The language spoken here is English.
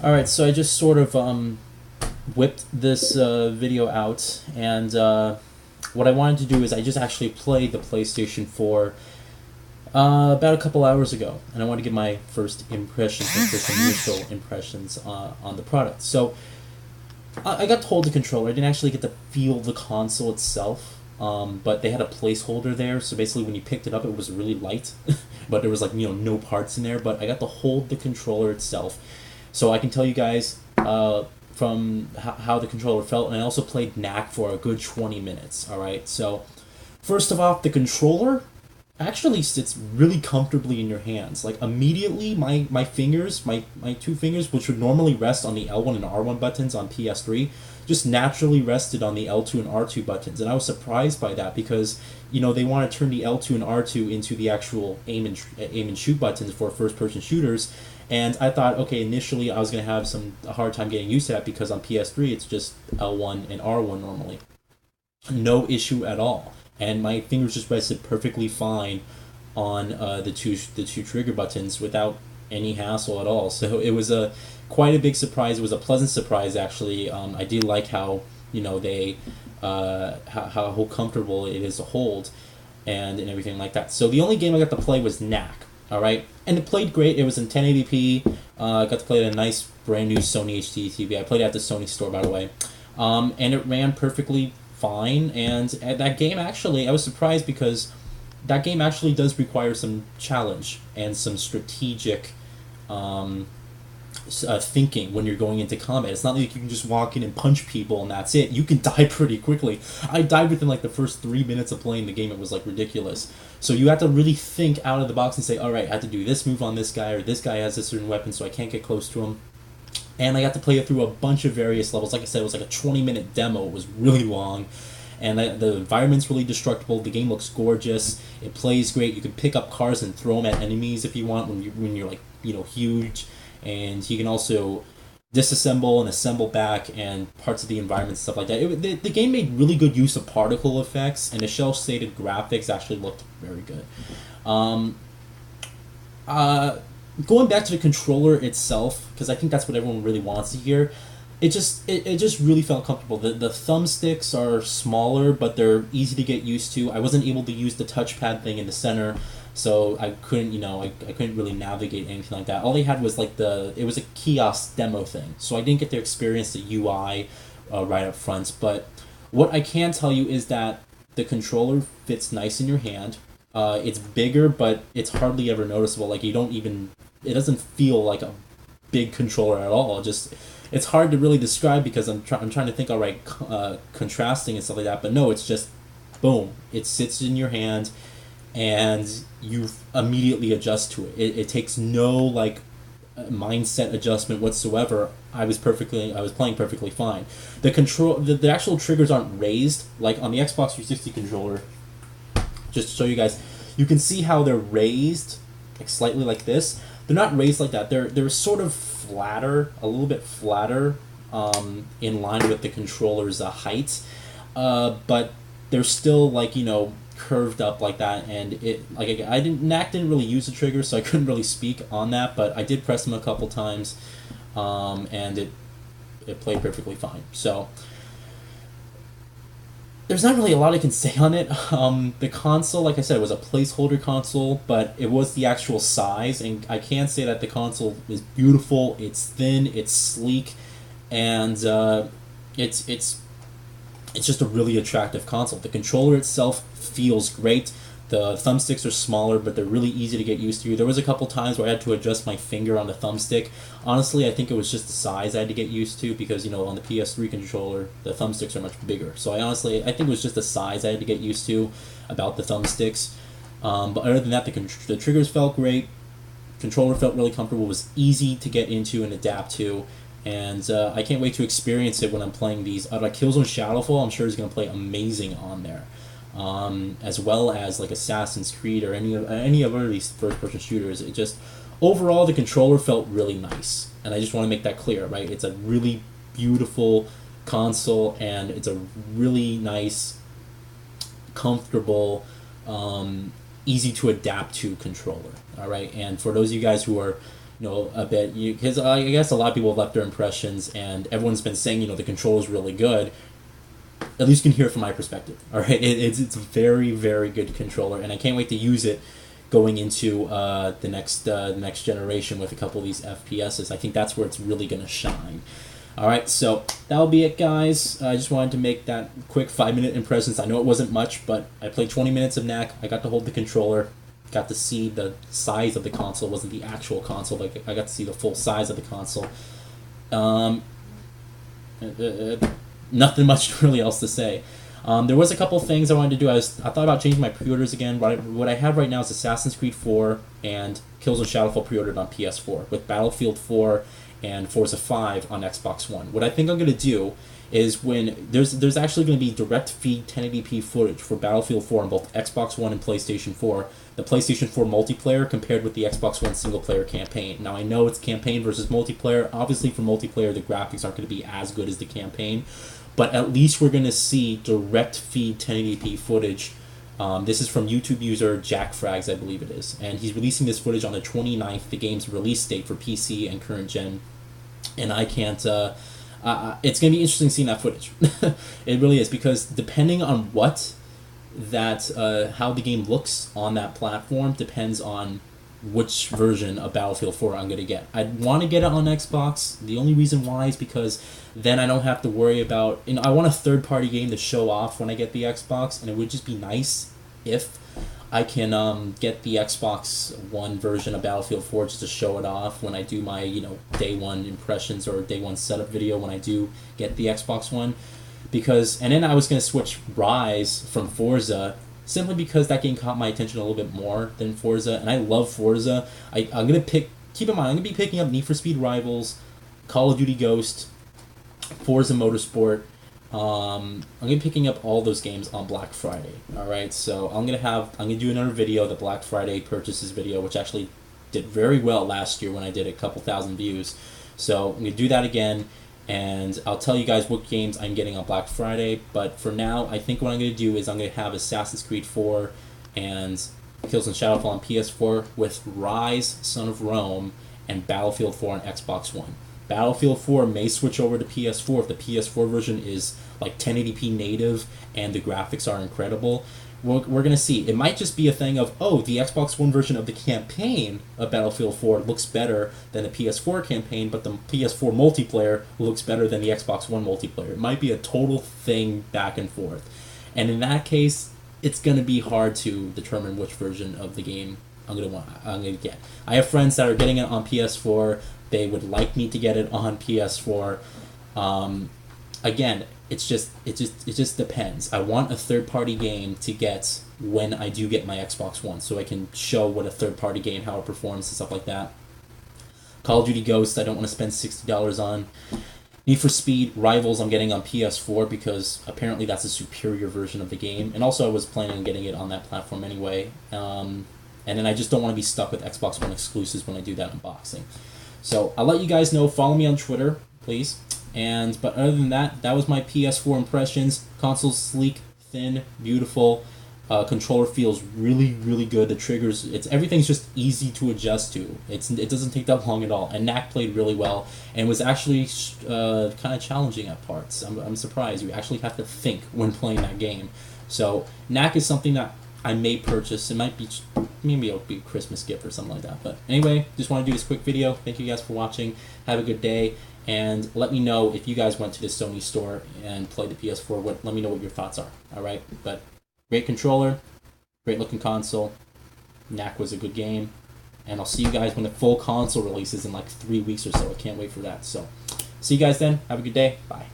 Alright, so I just sort of whipped this video out, and what I wanted to do is I just actually played the PlayStation 4 about a couple hours ago, and I want to give my first impressions, my first initial impressions on the product. So I got to hold the controller. I didn't actually get to feel the console itself, but they had a placeholder there. So basically, when you picked it up, it was really light, but there was like no parts in there. But I got to hold the controller itself, so I can tell you guys from how the controller felt, and I also played Knack for a good 20 minutes. All right, so first of all, the controller actually sits really comfortably in your hands. Like immediately, my fingers, my two fingers, which would normally rest on the L1 and R1 buttons on PS3, just naturally rested on the L2 and R2 buttons, and I was surprised by that because they want to turn the L2 and R2 into the actual aim and shoot buttons for first person shooters. And I thought, okay, initially I was gonna have a hard time getting used to that because on PS3 it's just L1 and R1 normally. No issue at all, and my fingers just rested perfectly fine on the two trigger buttons without any hassle at all. So it was a quite a big surprise. It was a pleasant surprise actually. I did like how they how comfortable it is to hold and everything like that. So the only game I got to play was Knack. All right, and it played great. It was in 1080p. I got to play it at a nice brand new Sony HD TV. I played it at the Sony store, by the way, and it ran perfectly fine. And that game actually, I was surprised because that game actually does require some challenge and some strategic thinking when you're going into combat. It's not like you can just walk in and punch people and that's it. You can die pretty quickly. I died within like the first 3 minutes of playing the game. It was like ridiculous. So you have to really think out of the box and say, all right, I have to do this move on this guy, or this guy has a certain weapon, so I can't get close to him. And I got to play it through a bunch of various levels. Like I said, it was like a 20-minute demo. It was really long. And the environment's really destructible. The game looks gorgeous. It plays great. You can pick up cars and throw them at enemies if you want when you're like huge. And you can also disassemble and assemble back and parts of the environment and stuff like that. The game made really good use of particle effects, and the shell-shaded graphics actually looked very good. Um, Going back to the controller itself, because I think that's what everyone really wants to hear. It just really felt comfortable. The thumbsticks are smaller, but they're easy to get used to. I wasn't able to use the touchpad thing in the center, so I couldn't I couldn't really navigate anything like that. All they had was like it was a kiosk demo thing, so I didn't get to experience the UI right up front. But what I can tell you is that the controller fits nice in your hand. It's bigger, but it's hardly ever noticeable. Like it doesn't feel like a big controller at all. It's hard to really describe because I'm trying to think, all right, contrasting and stuff like that. But no, it's just boom. It sits in your hand, and you immediately adjust to it. It takes no like mindset adjustment whatsoever. I was playing perfectly fine. The actual triggers aren't raised like on the Xbox 360 controller. Just to show you guys, you can see how they're raised, like slightly like this. They're not raised like that. They're sort of flatter, a little bit flatter, in line with the controller's height, but they're still like curved up like that. And Knack didn't really use the trigger, so I couldn't really speak on that. But I did press them a couple times, and it played perfectly fine. So there's not really a lot I can say on it. The console, like I said, was a placeholder console, but it was the actual size, and I can say that the console is beautiful. It's thin, it's sleek, and it's just a really attractive console. The controller itself feels great. The thumbsticks are smaller, but they're really easy to get used to. There was a couple times where I had to adjust my finger on the thumbstick. Honestly, I think it was just the size I had to get used to because, on the PS3 controller, the thumbsticks are much bigger. So I think it was just the size I had to get used to about the thumbsticks. But other than that, the triggers felt great. Controller felt really comfortable. Was easy to get into and adapt to. And I can't wait to experience it when I'm playing these. Like Killzone Shadowfall, I'm sure is going to play amazing on there. As well as like Assassin's Creed or any of these first-person shooters. It just overall the controller felt really nice, and I just want to make that clear, right? It's a really beautiful console, and it's a really nice, comfortable, easy to adapt to controller. All right, and for those of you guys who are a bit, because I guess a lot of people have left their impressions, and everyone's been saying, the controller's really good. At least you can hear it from my perspective. All right, it's a very, very good controller, and I can't wait to use it going into the next generation with a couple of these FPSs. I think that's where it's really gonna shine. All right, so that'll be it, guys. I just wanted to make that quick 5-minute impressions. I know it wasn't much, but I played 20 minutes of Knack. I got to hold the controller, got to see the size of the console. It wasn't the actual console, but I got to see the full size of the console. Nothing much really else to say. There was a couple things I wanted to do. I thought about changing my pre-orders again. What I have right now is Assassin's Creed 4 and Killzone Shadowfall pre-ordered on PS4, with Battlefield 4 and Forza 5 on Xbox One. What I think I'm going to do is when there's actually going to be direct feed 1080p footage for Battlefield 4 on both Xbox One and PlayStation 4, the PlayStation 4 multiplayer compared with the Xbox One single-player campaign. Now, I know it's campaign versus multiplayer. Obviously, for multiplayer, the graphics aren't going to be as good as the campaign, but at least we're going to see direct feed 1080p footage. This is from YouTube user Jack Frags, I believe it is, and he's releasing this footage on the 29th, the game's release date for PC and current gen, and I can't... it's going to be interesting seeing that footage. It really is, because depending on how the game looks on that platform depends on which version of Battlefield 4 I'm going to get. I want to get it on Xbox. The only reason why is because then I don't have to worry about... I want a third-party game to show off when I get the Xbox, and it would just be nice if I can get the Xbox One version of Battlefield 4 just to show it off when I do my, day one impressions or day one setup video when I do get the Xbox One. And then I was going to switch Rise from Forza simply because that game caught my attention a little bit more than Forza, and I love Forza. I'm going to keep in mind, I'm going to be picking up Need for Speed Rivals, Call of Duty Ghost, Forza Motorsport. I'm going to be picking up all those games on Black Friday. Alright, so I'm going to do another video, the Black Friday purchases video, which actually did very well last year when I did a couple thousand views. So I'm going to do that again, and I'll tell you guys what games I'm getting on Black Friday. But for now, I think what I'm going to do is I'm going to have Assassin's Creed 4 and Killzone Shadowfall on PS4 with Rise, Son of Rome, and Battlefield 4 on Xbox One. Battlefield 4 may switch over to PS4 if the PS4 version is like 1080p native and the graphics are incredible. We're going to see. It might just be a thing of, the Xbox One version of the campaign of Battlefield 4 looks better than the PS4 campaign, but the PS4 multiplayer looks better than the Xbox One multiplayer. It might be a total thing back and forth. And in that case, it's going to be hard to determine which version of the game I'm going to get. I have friends that are getting it on PS4. They would like me to get it on PS4. Again, it just depends. I want a third-party game to get when I do get my Xbox One, so I can show what a third-party game, how it performs and stuff like that. Call of Duty Ghost, I don't want to spend $60 on. Need for Speed Rivals, I'm getting on PS4 because apparently that's a superior version of the game, and also I was planning on getting it on that platform anyway. And then I just don't want to be stuck with Xbox One exclusives when I do that unboxing. So I'll let you guys know. Follow me on Twitter, please. But other than that, that was my PS4 impressions. Console's sleek, thin, beautiful. Controller feels really, really good. The triggers, everything's just easy to adjust to. It doesn't take that long at all. And Knack played really well and was actually kind of challenging at parts. I'm surprised. You actually have to think when playing that game. So Knack is something that I may purchase. It might be, maybe it'll be a Christmas gift or something like that. But anyway, just want to do this quick video. Thank you guys for watching. Have a good day. And let me know if you guys went to the Sony store and played the PS4. Let me know what your thoughts are. Alright? But great controller. Great looking console. Knack was a good game. And I'll see you guys when the full console releases in like 3 weeks or so. I can't wait for that. So, see you guys then. Have a good day. Bye.